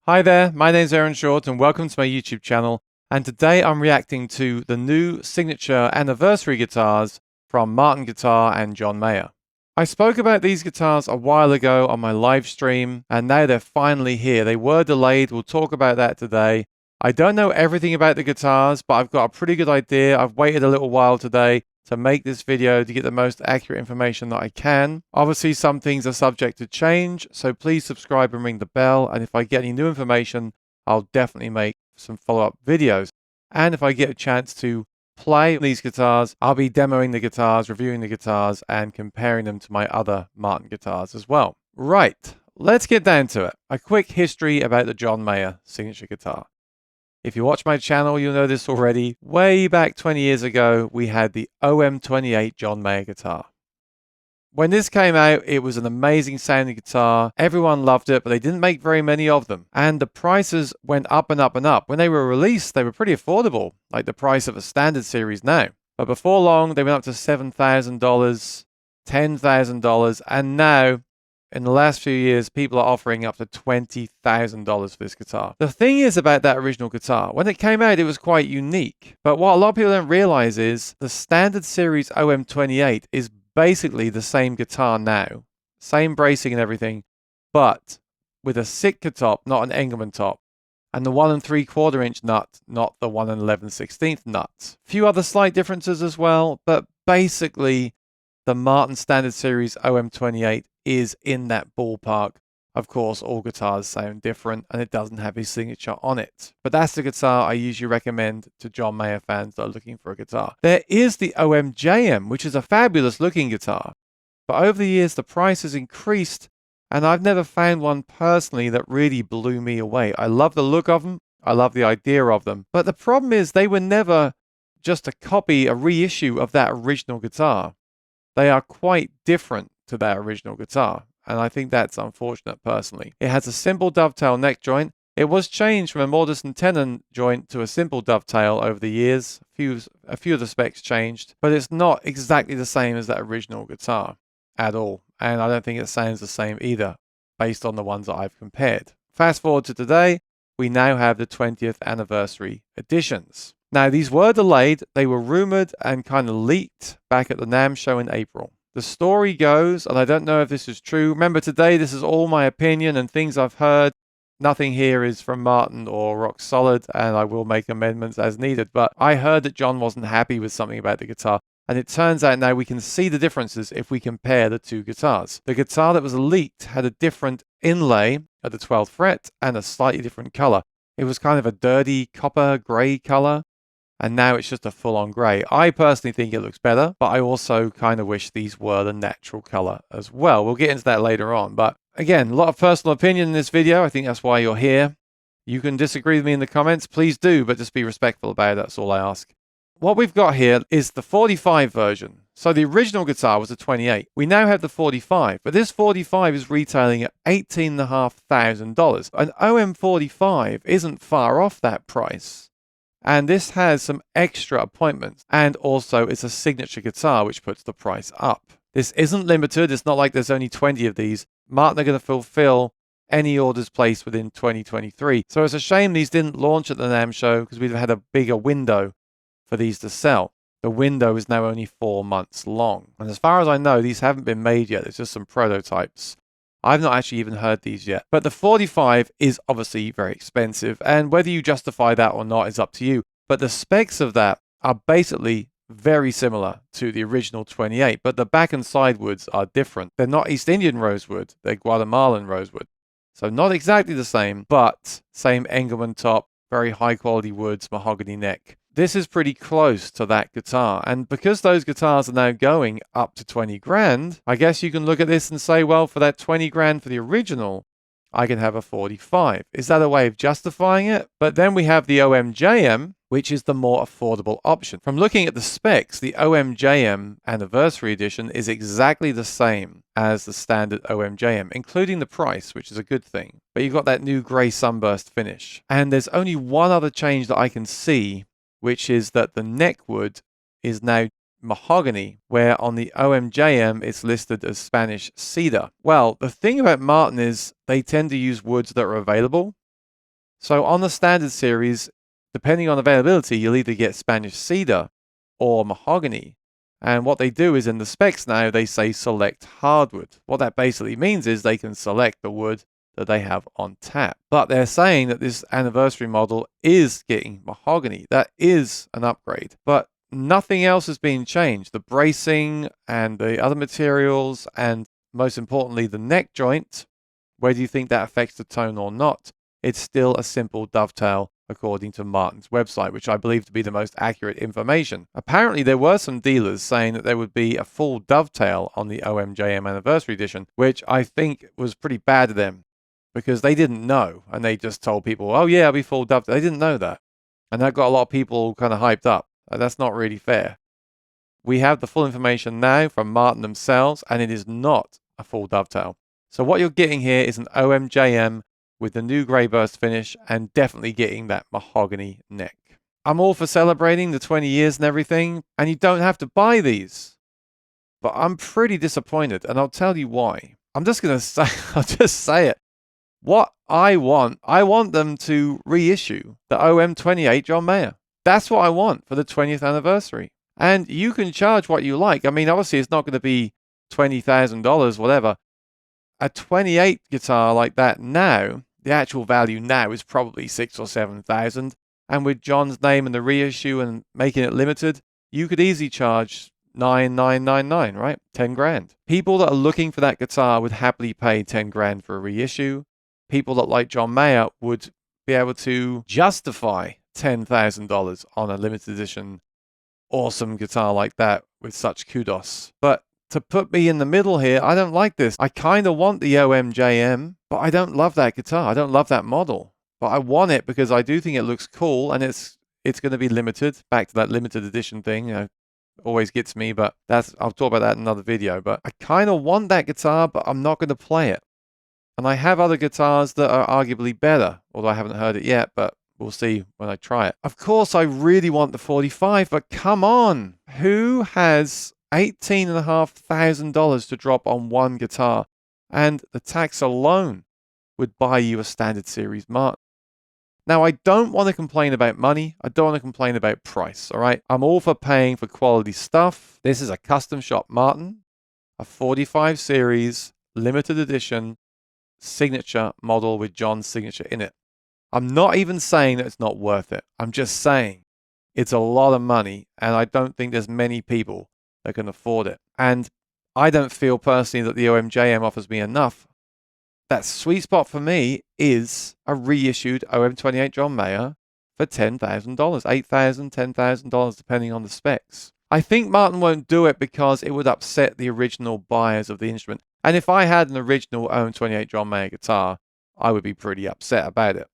Hi there, my name's Aaron Short and welcome to my YouTube channel. And today I'm reacting to the new signature anniversary guitars from Martin Guitar and John Mayer. I spoke about these guitars a while ago on my live stream and now they're finally here. They were delayed, we'll talk about that today. I don't know everything about the guitars, but I've got a pretty good idea. I've waited a little while today to make this video to get the most accurate information that I can. Obviously, some things are subject to change, so please subscribe and ring the bell. And if I get any new information, I'll definitely make some follow-up videos. And if I get a chance to play these guitars, I'll be demoing the guitars, reviewing the guitars, and comparing them to my other Martin guitars as well. Right, let's get down to it. A quick history about the John Mayer signature guitar. If you watch my channel, you'll know this already. Way back 20 years ago, we had the OM28 John Mayer guitar. When this came out, it was an amazing sounding guitar. Everyone loved it, but they didn't make very many of them. And the prices went up and up and up. When they were released, they were pretty affordable, like the price of a standard series now. But before long, they went up to $7,000, $10,000, and now in the last few years, people are offering up to $20,000 for this guitar. The thing is about that original guitar, when it came out, it was quite unique. But what a lot of people don't realize is the standard series OM28 is basically the same guitar now. Same bracing and everything, but with a Sitka top, not an Engelmann top. And the 1 3/4 inch nut, not the 1 11/16 nut. Few other slight differences as well, but basically the Martin Standard Series OM28 is in that ballpark. Of course, all guitars sound different and it doesn't have his signature on it. But that's the guitar I usually recommend to John Mayer fans that are looking for a guitar. There is the OM-JM, which is a fabulous looking guitar. But over the years, the price has increased and I've never found one personally that really blew me away. I love the look of them. I love the idea of them. But the problem is they were never just a copy, a reissue of that original guitar. They are quite different to that original guitar, and I think that's unfortunate personally. It has a simple dovetail neck joint. It was changed from a Mortison tenon joint to a simple dovetail over the years. A few of the specs changed, but it's not exactly the same as that original guitar at all, and I don't think it sounds the same either, based on the ones that I've compared. Fast forward to today, we now have the 20th anniversary editions. Now, these were delayed. They were rumored and kind of leaked back at the NAMM show in April. The story goes, and I don't know if this is true. Remember, today, this is all my opinion and things I've heard. Nothing here is from Martin or rock solid, and I will make amendments as needed. But I heard that John wasn't happy with something about the guitar. And it turns out now we can see the differences if we compare the two guitars. The guitar that was leaked had a different inlay at the 12th fret and a slightly different color. It was kind of a dirty copper gray color. And now it's just a full-on grey. I personally think it looks better, but I also kind of wish these were the natural colour as well. We'll get into that later on. But again, a lot of personal opinion in this video. I think that's why you're here. You can disagree with me in the comments. Please do, but just be respectful about it. That's all I ask. What we've got here is the 45 version. So the original guitar was a 28. We now have the 45, but this 45 is retailing at $18,500. An OM45 isn't far off that price. And this has some extra appointments. And also it's a signature guitar, which puts the price up. This isn't limited. It's not like there's only 20 of these. Martin are going to fulfill any orders placed within 2023. So it's a shame these didn't launch at the NAMM show because we'd have had a bigger window for these to sell. The window is now only 4 months long. And as far as I know, these haven't been made yet. It's just some prototypes. I've not actually even heard these yet. But the 45 is obviously very expensive, and whether you justify that or not is up to you. But the specs of that are basically very similar to the original 28, but the back and side woods are different. They're not East Indian rosewood, they're Guatemalan rosewood. So not exactly the same, but same Engelmann top, very high quality woods, mahogany neck. This is pretty close to that guitar, and because those guitars are now going up to 20 grand, I guess you can look at this and say, well, for that 20 grand for the original, I can have a 45. Is that a way of justifying it? But then we have the OM-JM, which is the more affordable option. From looking at the specs, the OM-JM Anniversary Edition is exactly the same as the standard OM-JM, including the price, which is a good thing. But you've got that new grey sunburst finish. And there's only one other change that I can see, which is that the neck wood is now mahogany, where on the OM-JM it's listed as Spanish cedar. Well, the thing about Martin is they tend to use woods that are available. So on the standard series, depending on availability, you'll either get Spanish cedar or mahogany. And what they do is in the specs now, they say select hardwood. What that basically means is they can select the wood that they have on tap. But they're saying that this anniversary model is getting mahogany. That is an upgrade. But nothing else is being changed. The bracing and the other materials, and most importantly, the neck joint, whether you think that affects the tone or not, it's still a simple dovetail according to Martin's website, which I believe to be the most accurate information. Apparently, there were some dealers saying that there would be a full dovetail on the OMJM Anniversary Edition, which I think was pretty bad of them because they didn't know, and they just told people, oh yeah, I'll be full dovetail. They didn't know that. And that got a lot of people kind of hyped up. That's not really fair. We have the full information now from Martin themselves, and it is not a full dovetail. So what you're getting here is an OMJM with the new grey burst finish and definitely getting that mahogany neck. I'm all for celebrating the 20 years and everything, and you don't have to buy these. But I'm pretty disappointed, and I'll tell you why. I'm just going to say, I'll just say it. What I want them to reissue the OM28 John Mayer. That's what I want for the 20th anniversary. And you can charge what you like. I mean, obviously, it's not going to be $20,000, whatever. A 28 guitar like that now, the actual value now is probably 6,000 or 7,000. And with John's name and the reissue and making it limited, you could easily charge 9,999, right? 10 grand. People that are looking for that guitar would happily pay 10 grand for a reissue. People that like John Mayer would be able to justify $10,000 on a limited edition awesome guitar like that with such kudos. But to put me in the middle here, I don't like this. I kind of want the OMJM, but I don't love that guitar. I don't love that model. But I want it because I do think it looks cool, and it's going to be limited. Back to that limited edition thing, you know, always gets me, but I'll talk about that in another video. But I kind of want that guitar, but I'm not going to play it. And I have other guitars that are arguably better, although I haven't heard it yet, but we'll see when I try it. Of course, I really want the 45, but come on. Who has $18,500 to drop on one guitar? And the tax alone would buy you a standard series Martin. Now, I don't want to complain about money. I don't want to complain about price, all right? I'm all for paying for quality stuff. This is a custom shop Martin, a 45 series, limited edition, signature model with John's signature in it. I'm not even saying that it's not worth it. I'm just saying it's a lot of money, and I don't think there's many people that can afford it. And I don't feel personally that the OMJM offers me enough. That sweet spot for me is a reissued OM28 John Mayer for $10,000, $8,000, $10,000, depending on the specs. I think Martin won't do it because it would upset the original buyers of the instrument. And if I had an original OM28 John Mayer guitar, I would be pretty upset about it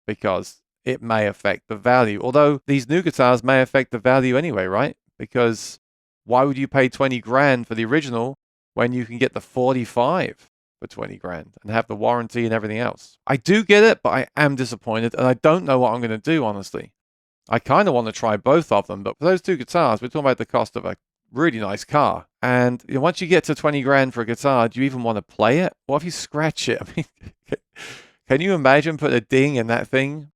because it may affect the value. Although these new guitars may affect the value anyway, right? Because why would you pay 20 grand for the original when you can get the 45 for 20 grand and have the warranty and everything else? I do get it, but I am disappointed, and I don't know what I'm going to do, honestly. I kind of want to try both of them, but for those two guitars, we're talking about the cost of a really nice car. And you know, once you get to 20 grand for a guitar, do you even want to play it? What if you scratch it? I mean, can you imagine putting a ding in that thing?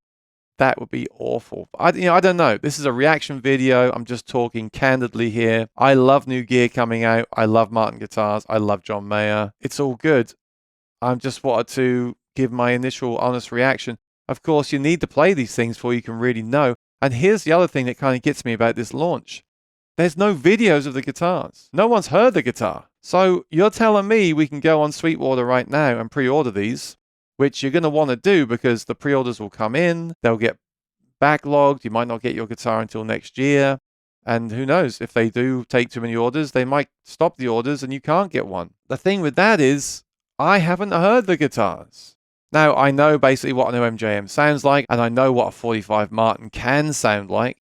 That would be awful. I don't know. This is a reaction video. I'm just talking candidly here. I love new gear coming out. I love Martin guitars. I love John Mayer. It's all good. I just wanted to give my initial honest reaction. Of course, you need to play these things before you can really know. And here's the other thing that kind of gets me about this launch. There's no videos of the guitars. No one's heard the guitar. So you're telling me we can go on Sweetwater right now and pre-order these, which you're going to want to do because the pre-orders will come in. They'll get backlogged. You might not get your guitar until next year. And who knows, if they do take too many orders, they might stop the orders and you can't get one. The thing with that is, I haven't heard the guitars. Now, I know basically what an OMJM sounds like, and I know what a 45 Martin can sound like.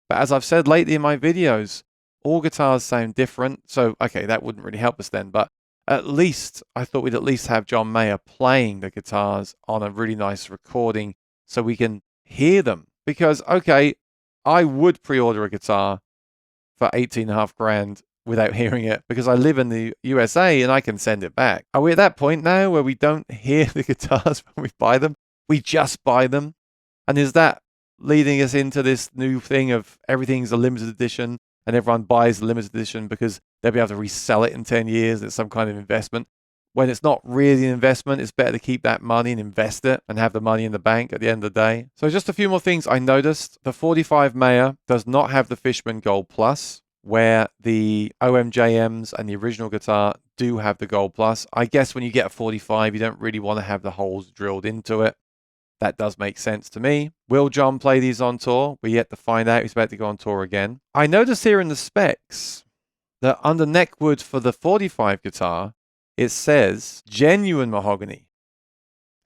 But as I've said lately in my videos, all guitars sound different. So, okay, that wouldn't really help us then. But at least, I thought we'd at least have John Mayer playing the guitars on a really nice recording so we can hear them. Because, okay, I would pre-order a guitar for 18.5 grand without hearing it because I live in the USA and I can send it back. Are we at that point now where we don't hear the guitars when we buy them? We just buy them? And is that leading us into this new thing of everything's a limited edition and everyone buys the limited edition because they'll be able to resell it in 10 years? It's some kind of investment. When it's not really an investment, it's better to keep that money and invest it and have the money in the bank at the end of the day. So just a few more things I noticed. The 45 Maya does not have the Fishman Gold Plus, where the OMJMs and the original guitar do have the Gold Plus. I guess when you get a 45, you don't really want to have the holes drilled into it. That does make sense to me. Will John play these on tour? We're yet to find out. He's about to go on tour again. I noticed here in the specs that under neckwood for the 45 guitar, it says genuine mahogany.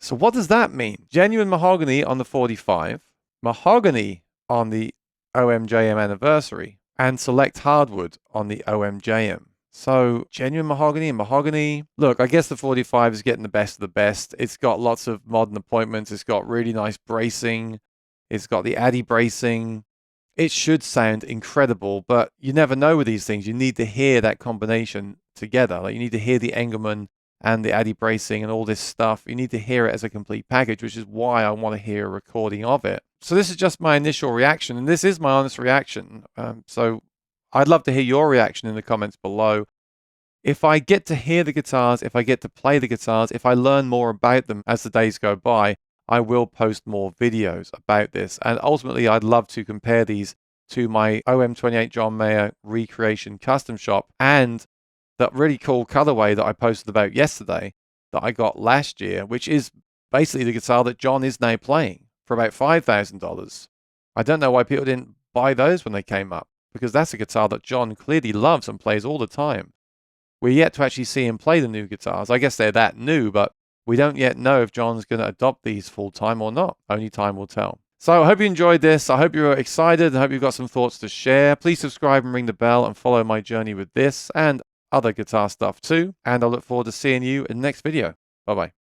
So what does that mean? Genuine mahogany on the 45, mahogany on the OMJM anniversary, and select hardwood on the OMJM. So genuine mahogany and mahogany. Look, I guess the 45 is getting the best of the best. It's got lots of modern appointments. It's got really nice bracing. It's got the Addy bracing. It should sound incredible, but you never know with these things. You need to hear that combination together. Like, you need to hear the Engelmann and the Addy bracing and all this stuff. You need to hear it as a complete package, which is why I want to hear a recording of it. So this is just my initial reaction, and this is my honest reaction. So I'd love to hear your reaction in the comments below. If I get to hear the guitars, if I get to play the guitars, if I learn more about them as the days go by, I will post more videos about this. And ultimately, I'd love to compare these to my OM28 John Mayer recreation custom shop and that really cool colorway that I posted about yesterday that I got last year, which is basically the guitar that John is now playing for about $5,000. I don't know why people didn't buy those when they came up, because that's a guitar that John clearly loves and plays all the time. We're yet to actually see him play the new guitars. I guess they're that new, but we don't yet know if John's going to adopt these full time or not. Only time will tell. So I hope you enjoyed this. I hope you're excited. I hope you've got some thoughts to share. Please subscribe and ring the bell and follow my journey with this and other guitar stuff too. And I look forward to seeing you in the next video. Bye-bye.